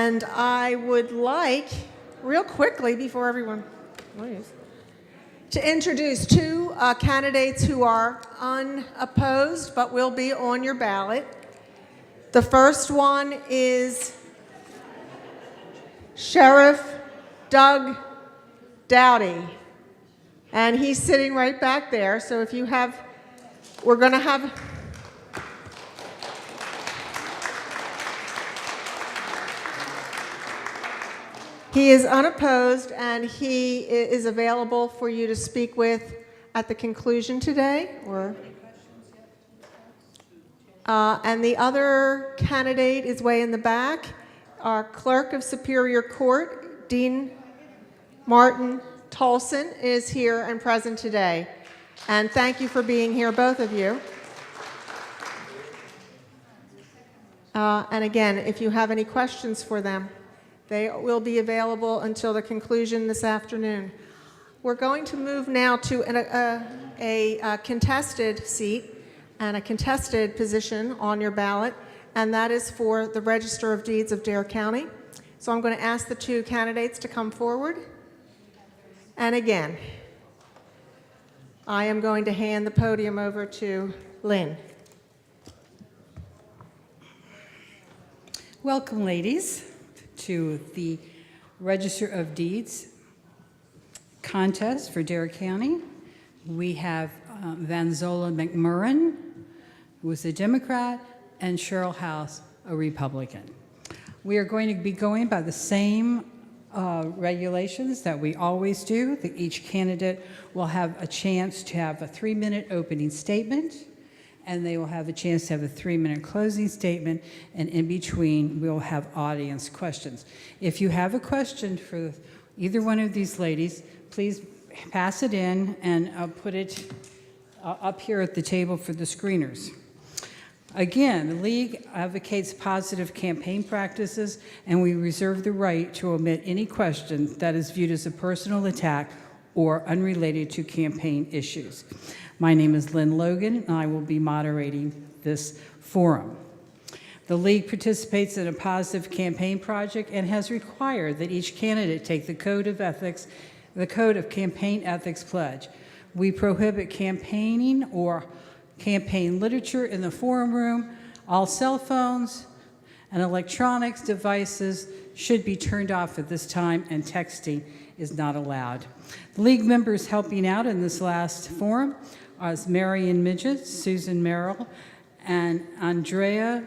And I would like, real quickly, before everyone leaves, to introduce two candidates who are unopposed but will be on your ballot. The first one is Sheriff Doug Dowdy, and he's sitting right back there. So if you have, we're going to have, he is unopposed, and he is available for you to speak with at the conclusion today. And the other candidate is way in the back. Our Clerk of Superior Court, Dean Martin Tolson, is here and present today. And thank you for being here, both of you. And again, if you have any questions for them, they will be available until the conclusion this afternoon. We're going to move now to a contested seat and a contested position on your ballot, and that is for the Register of Deeds of Dare County. So I'm going to ask the two candidates to come forward. And again, I am going to hand the podium over to Lynn. Welcome, ladies, to the Register of Deeds contest for Dare County. We have Vanzola McMurrin, who is a Democrat, and Cheryl House, a Republican. We are going to be going by the same regulations that we always do. Each candidate will have a chance to have a 3-minute opening statement, and they will have a chance to have a 3-minute closing statement, and in between we'll have audience questions. If you have a question for either one of these ladies, please pass it in and put it up here at the table for the screeners. Again, the League advocates positive campaign practices, and we reserve the right to omit any question that is viewed as a personal attack or unrelated to campaign issues. My name is Lynn Logan, and I will be moderating this forum. The League participates in a positive campaign project and has required that each candidate take the Code of Ethics, the Code of Campaign Ethics Pledge. We prohibit campaigning or campaign literature in the forum room. All cell phones and electronics devices should be turned off at this time, and texting is not allowed. The League members helping out in this last forum are Marion Midget, Susan Merrill, and Andrea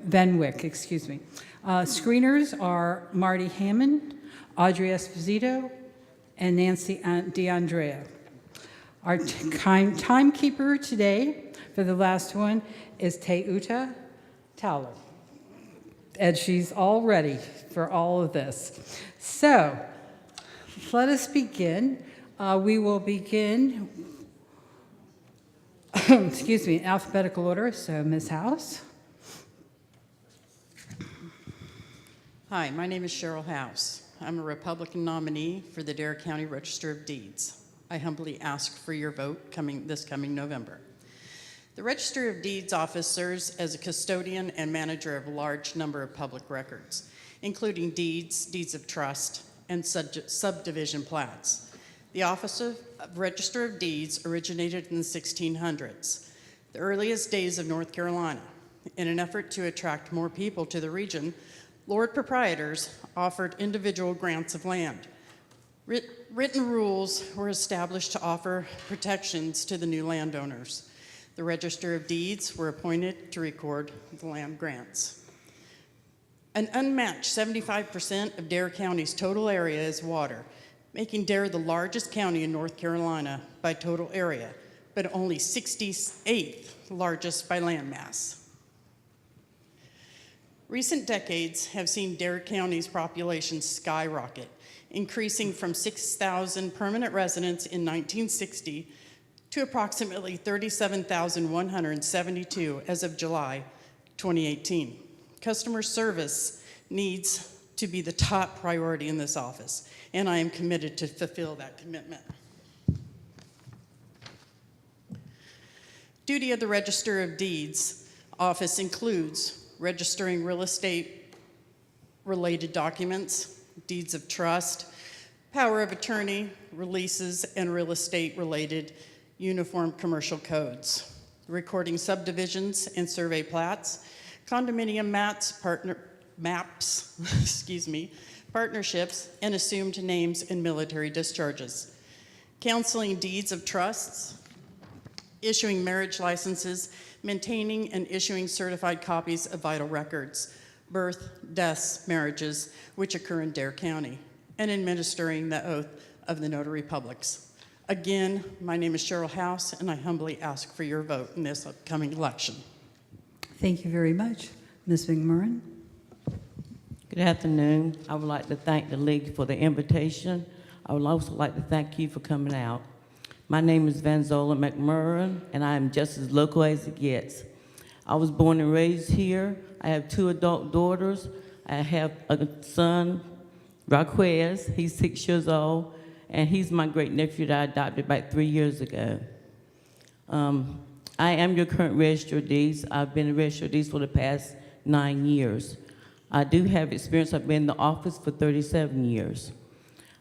Venwick, excuse me. Screeners are Marty Hammond, Audrey Esposito, and Nancy DeAndrea. Our timekeeper today for the last one is Teuta Towler, and she's all ready for all of this. So let us begin. We will begin, excuse me, in alphabetical order. So Ms. House. Hi, my name is Cheryl House. I'm a Republican nominee for the Dare County Register of Deeds. I humbly ask for your vote this coming November. The Register of Deeds office serves as a custodian and manager of a large number of public records, including deeds, deeds of trust, and subdivision plats. The Office of Register of Deeds originated in the 1600s, the earliest days of North Carolina. In an effort to attract more people to the region, Lord proprietors offered individual grants of land. Written rules were established to offer protections to the new landowners. The Register of Deeds were appointed to record the land grants. An unmatched 75% of Dare County's total area is water, making Dare the largest county in North Carolina by total area, but only 68th largest by land mass. Recent decades have seen Dare County's population skyrocket, increasing from 6,000 permanent residents in 1960 to approximately 37,172 as of July 2018. Customer service needs to be the top priority in this office, and I am committed to fulfill that commitment. Duty of the Register of Deeds Office includes registering real estate related documents, deeds of trust, power of attorney, releases, and real estate related uniform commercial codes, recording subdivisions and survey plats, condominium maps, excuse me, partnerships, and assumed names and military discharges, counseling deeds of trusts, issuing marriage licenses, maintaining and issuing certified copies of vital records, birth, deaths, marriages, which occur in Dare County, and administering the oath of the notary publics. Again, my name is Cheryl House, and I humbly ask for your vote in this upcoming election. Thank you very much. Ms. McMurrin? Good afternoon. I would like to thank the League for the invitation. I would also like to thank you for coming out. My name is Vanzola McMurrin, and I am just as local as it gets. I was born and raised here. I have 2 adult daughters. I have a son, Raquez. He's 6 years old, and he's my great-nephew that I adopted about 3 years ago. I am your current Register of Deeds. I've been a Register of Deeds for the past 9 years. I do have experience. I've been in the office for 37 years.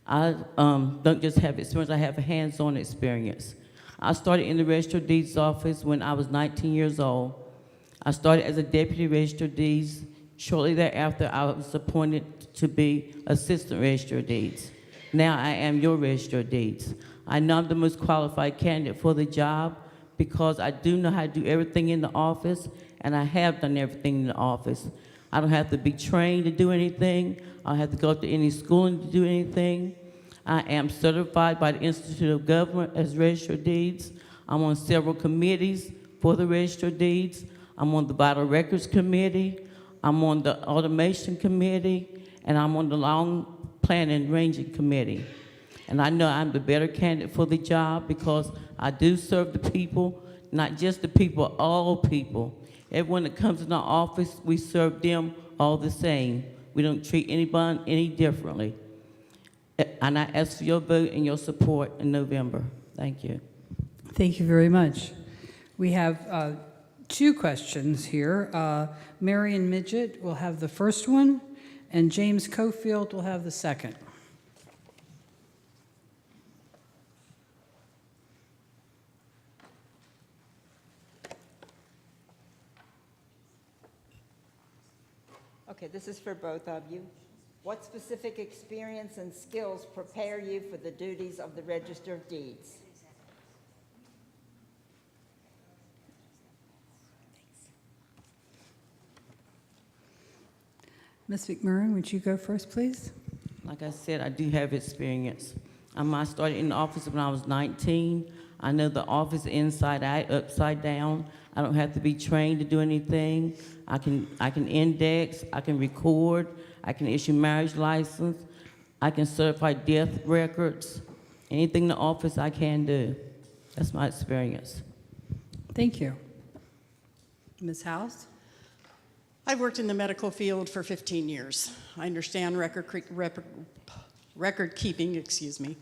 I don't just have experience, I have a hands-on experience. I started in the Register of Deeds office when I was 19 years old. I started as a Deputy Register of Deeds. Shortly thereafter, I was appointed to be Assistant Register of Deeds. Now I am your Register of Deeds. I know I'm the most qualified candidate for the job because I do know how to do everything in the office, and I have done everything in the office. I don't have to be trained to do anything. I don't have to go to any schooling to do anything. I am certified by the Institute of Government as Register of Deeds. I'm on several committees for the Register of Deeds. I'm on the Vital Records Committee. I'm on the Automation Committee, and I'm on the Long Planning Ranging Committee. And I know I'm the better candidate for the job because I do serve the people, not just the people, all people. Everyone that comes in our office, we serve them all the same. We don't treat anybody any differently. And I ask for your vote and your support in November. Thank you. Thank you very much. We have 2 questions here. Marion Midget will have the first one, and James Cofield will have the second. Okay, this is for both of you. What specific experience and skills prepare you for the duties of the Register of Deeds? Ms. McMurrin, would you go first, please? Like I said, I do have experience. I started in the office when I was 19. I know the office inside out, upside down. I don't have to be trained to do anything. I can index, I can record, I can issue marriage license, I can certify death records. Anything in the office I can do. That's my experience. Thank you. Ms. House? I've worked in the medical field for 15 years. I understand record keeping, excuse me.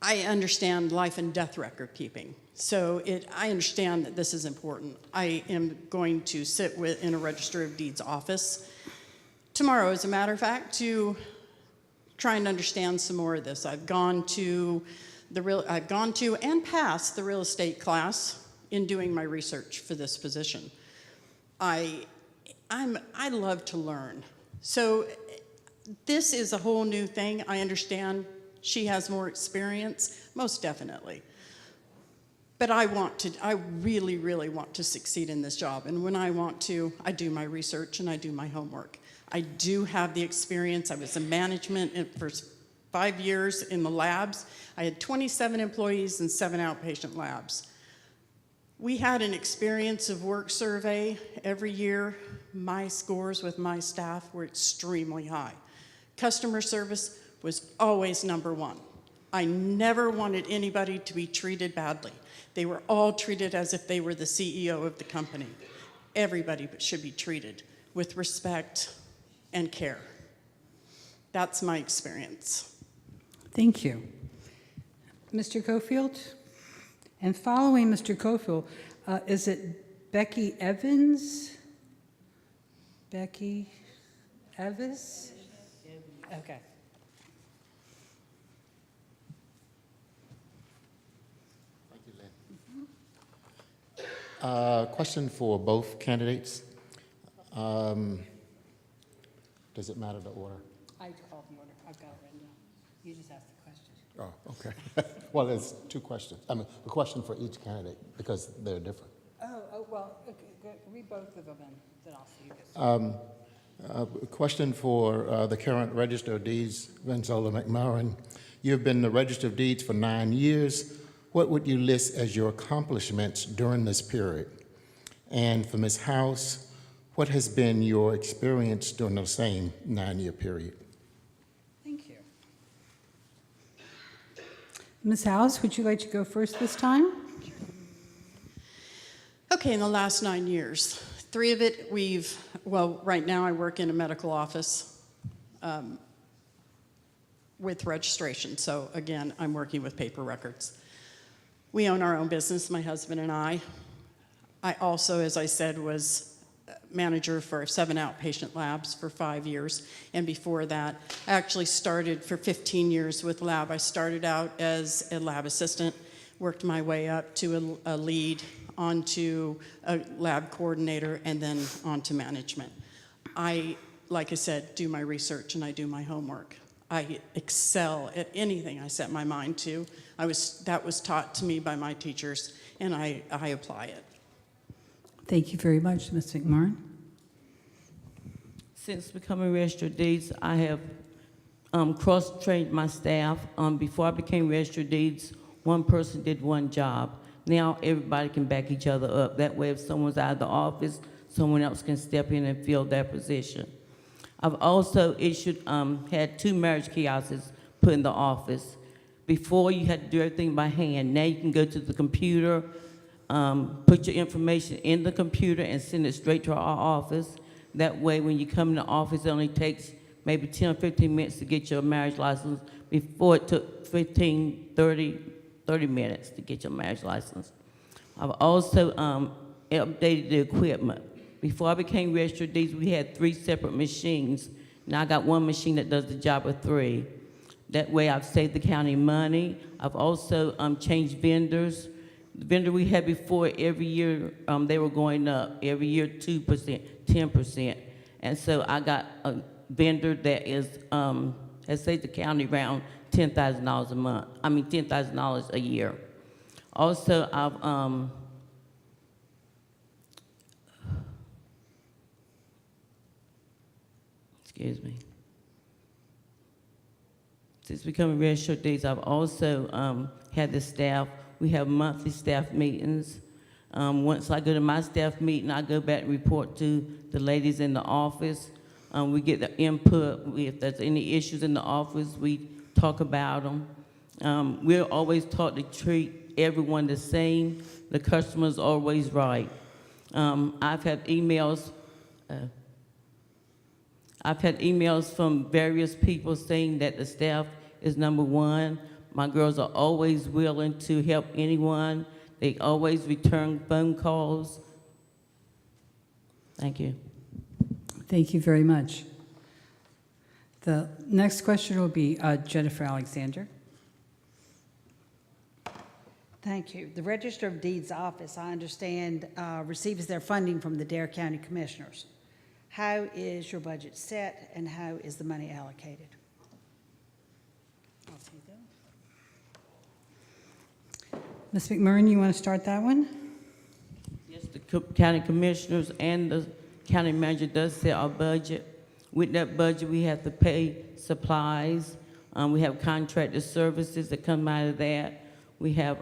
I understand life and death record keeping. So I understand that this is important. I am going to sit in a Register of Deeds office tomorrow, as a matter of fact, to try and understand some more of this. I've gone to and passed the real estate class in doing my research for this position. I love to learn. So this is a whole new thing. I understand she has more experience, most definitely. But I really, really want to succeed in this job. And when I want to, I do my research and I do my homework. I do have the experience. I was in management for 5 years in the labs. I had 27 employees and 7 outpatient labs. We had an experience of work survey every year. My scores with my staff were extremely high. Customer service was always #1. I never wanted anybody to be treated badly. They were all treated as if they were the CEO of the company. Everybody should be treated with respect and care. That's my experience. Thank you. Mr. Cofield? And following Mr. Cofield, is it Becky Evans? Becky Evans? Okay. Thank you, Lynn. Question for both candidates. Does it matter the order? I called the order. I've got it written down. You just asked the question. Oh, okay. Well, there's two questions. I mean, a question for each candidate because they're different. Well, okay, read both of them and then I'll see this. A question for the current Register of Deeds, Vanzola McMurrin. You've been the Register of Deeds for 9 years. What would you list as your accomplishments during this period? And for Ms. House, what has been your experience during the same 9-year period? Thank you. Ms. House, would you like to go first this time? Okay, in the last 9 years, 3 of it right now I work in a medical office with registration. So again, I'm working with paper records. We own our own business, my husband and I. I also, as I said, was manager for 7 outpatient labs for 5 years. And before that, I actually started for 15 years with lab. I started out as a lab assistant, worked my way up to a lead, onto a lab coordinator, and then onto management. I, like I said, do my research and I do my homework. I excel at anything I set my mind to. That was taught to me by my teachers, and I apply it. Thank you very much, Ms. McMurrin. Since becoming registered deeds, I have cross-trained my staff. Before I became registered deeds, one person did one job. Now everybody can back each other up. That way, if someone's out of the office, someone else can step in and fill that position. I've also had 2 marriage kiosks put in the office. Before, you had to do everything by hand. Now you can go to the computer, put your information in the computer and send it straight to our office. That way, when you come in the office, it only takes maybe 10 or 15 minutes to get your marriage license. Before, it took 30 minutes to get your marriage license. I've also updated the equipment. Before I became registered deeds, we had 3 separate machines. Now I got 1 machine that does the job of 3. That way I've saved the county money. I've also changed vendors. The vendor we had before, every year they were going up. Every year 2%, 10%. And so I got a vendor that has saved the county around $10,000 a month. I mean $10,000 a year. Also, I've excuse me. Since becoming registered deeds, I've also had the staff. We have monthly staff meetings. Once I go to my staff meeting, I go back and report to the ladies in the office. We get the input. If there's any issues in the office, we talk about them. We're always taught to treat everyone the same. The customer's always right. I've had emails from various people saying that the staff is number 1. My girls are always willing to help anyone. They always return phone calls. Thank you. Thank you very much. The next question will be Jennifer Alexander. Thank you. The Register of Deeds office, I understand, receives their funding from the Dare County Commissioners. How is your budget set and how is the money allocated? I'll take that. Ms. McMurrin, you want to start that one? Yes, the county commissioners and the county manager does set our budget. With that budget, we have to pay supplies. We have contracted services that come out of that. We have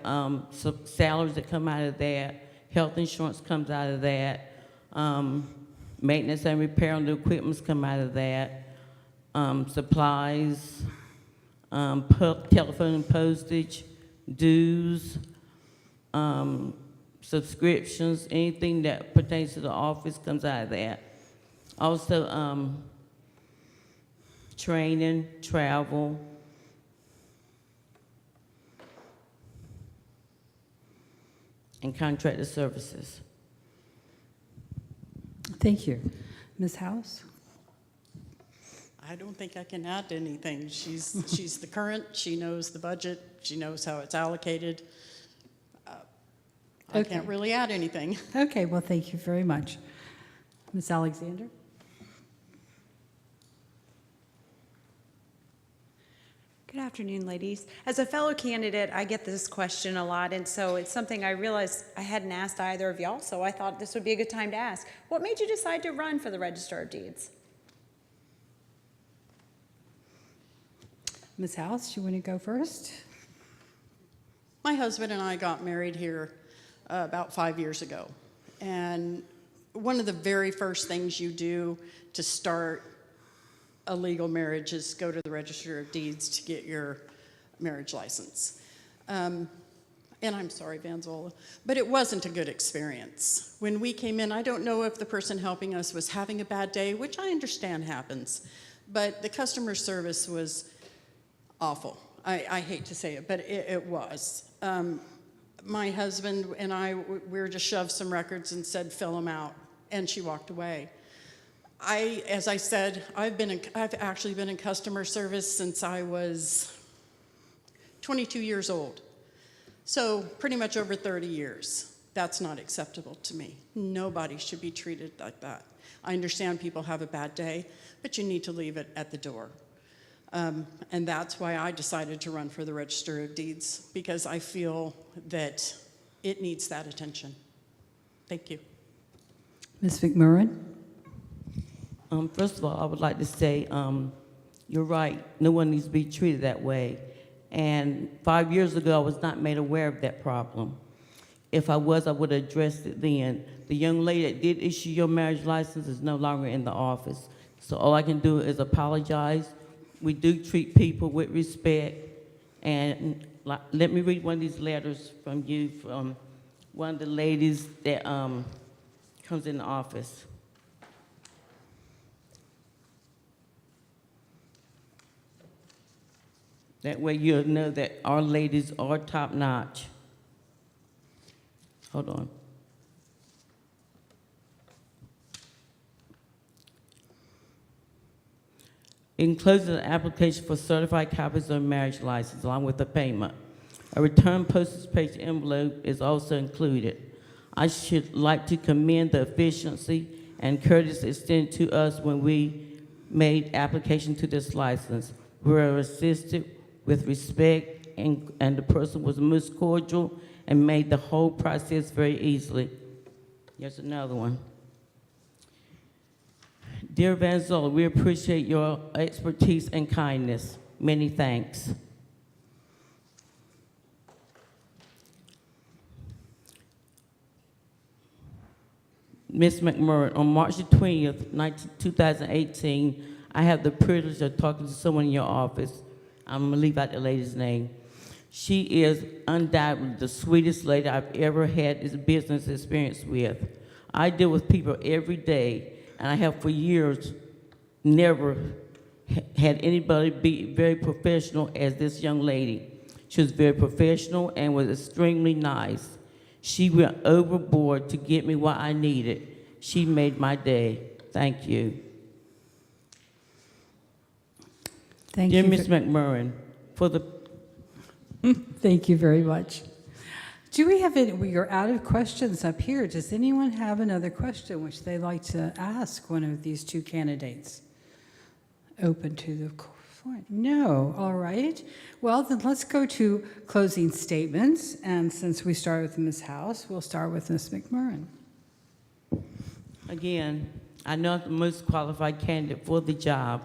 salaries that come out of that. Health insurance comes out of that. Maintenance and repair on the equipment come out of that. Supplies, telephone and postage, dues, subscriptions, anything that pertains to the office comes out of that. Also, training, travel, and contracted services. Thank you. Ms. House? I don't think I can add anything. She's the current, she knows the budget, she knows how it's allocated. I Okay. can't really add anything. Okay, well, thank you very much. Ms. Alexander? Good afternoon, ladies. As a fellow candidate, I get this question a lot, and so it's something I realized I hadn't asked either of y'all, so I thought this would be a good time to ask. What made you decide to run for the Register of Deeds? Ms. House, you want to go first? My husband and I got married here about 5 years ago. And one of the very first things you do to start a legal marriage is go to the Register of Deeds to get your marriage license. And I'm sorry, Vanzola, but it wasn't a good experience. When we came in, I don't know if the person helping us was having a bad day, which I understand happens, but the customer service was awful. I hate to say it, but it was. My husband and I, we were just shoved some records and said, fill them out, and she walked away. As I said, I've actually been in customer service since I was 22 years old. So pretty much over 30 years. That's not acceptable to me. Nobody should be treated like that. I understand people have a bad day, but you need to leave it at the door. And that's why I decided to run for the Register of Deeds, because I feel that it needs that attention. Thank you. Ms. McMurrin? First of all, I would like to say, you're right. No one needs to be treated that way. And 5 years ago, I was not made aware of that problem. If I was, I would have addressed it then. The young lady that did issue your marriage license is no longer in the office. So all I can do is apologize. We do treat people with respect. And let me read one of these letters from you, from one of the ladies that comes in the office. That way you'll know that our ladies are top-notch. Hold on. Enclosing an application for certified copies of marriage license along with the payment. A return postage page envelope is also included. I should like to commend the efficiency and courtesy extended to us when we made application to this license. We were assisted with respect, and the person was most cordial and made the whole process very easily. Here's another one. Dear Vanzola, we appreciate your expertise and kindness. Many thanks. Ms. McMurray, on March the 20th, 2018, I have the privilege of talking to someone in your office. I'm going to leave out the lady's name. She is undoubtedly the sweetest lady I've ever had this business experience with. I deal with people every day, and I have for years never had anybody be very professional as this young lady. She was very professional and was extremely nice. She went overboard to get me what I needed. She made my day. Thank you. Thank Dear you. Ms. McMurrin, for the Thank you very much. Do we have any, we are out of questions up here. Does anyone have another question which they'd like to ask one of these two candidates? Open to the floor? No, all right. Well, then let's go to closing statements. And since we started with Ms. House, we'll start with Ms. McMurrin. Again, I know I'm the most qualified candidate for the job.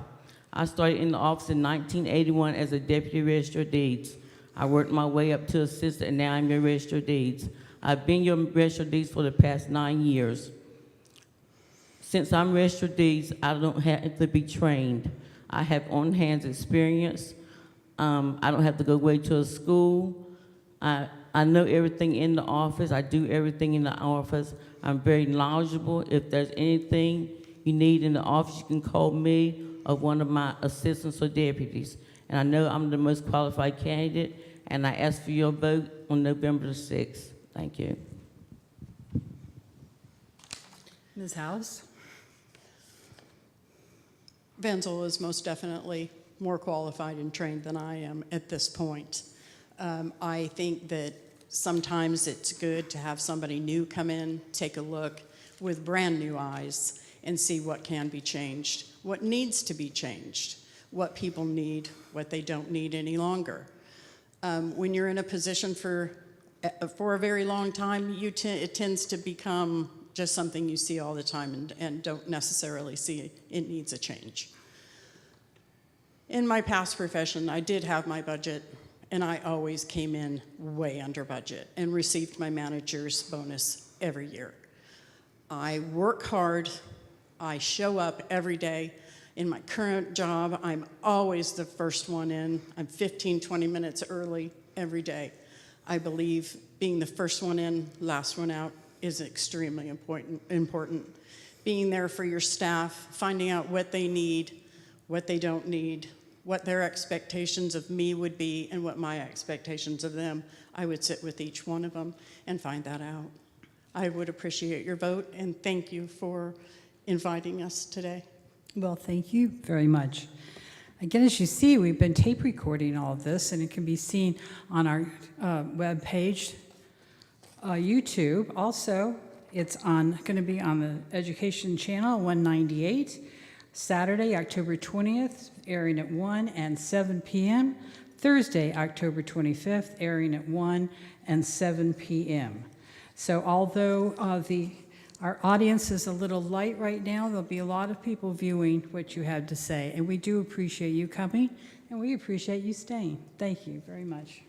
I started in the office in 1981 as a deputy register of deeds. I worked my way up to assistant, and now I'm your register of deeds. I've been your register of deeds for the past 9 years. Since I'm register of deeds, I don't have to be trained. I have on-hand experience. I don't have to go away to a school. I know everything in the office. I do everything in the office. I'm very knowledgeable. If there's anything you need in the office, you can call me or one of my assistants or deputies. And I know I'm the most qualified candidate, and I ask for your vote on November the 6th. Thank you. Ms. House? Vanzola is most definitely more qualified and trained than I am at this point. I think that sometimes it's good to have somebody new come in, take a look with brand new eyes, and see what can be changed, what needs to be changed, what people need, what they don't need any longer. When you're in a position for a very long time, it tends to become just something you see all the time and don't necessarily see it needs a change. In my past profession, I did have my budget, and I always came in way under budget and received my manager's bonus every year. I work hard. I show up every day. In my current job, I'm always the first one in. I'm 15, 20 minutes early every day. I believe being the first one in, last one out is extremely important. Being there for your staff, finding out what they need, what they don't need, what their expectations of me would be, and what my expectations of them. I would sit with each one of them and find that out. I would appreciate your vote, and thank you for inviting us today. Well, thank you very much. Again, as you see, we've been tape recording all of this, and it can be seen on our web page, YouTube. Also, it's going to be on the Education Channel 198, Saturday, October 20th, airing at 1 and 7 p.m., Thursday, October 25th, airing at 1 and 7 p.m. So although our audience is a little light right now, there'll be a lot of people viewing what you have to say, and we do appreciate you coming, and we appreciate you staying. Thank you very much.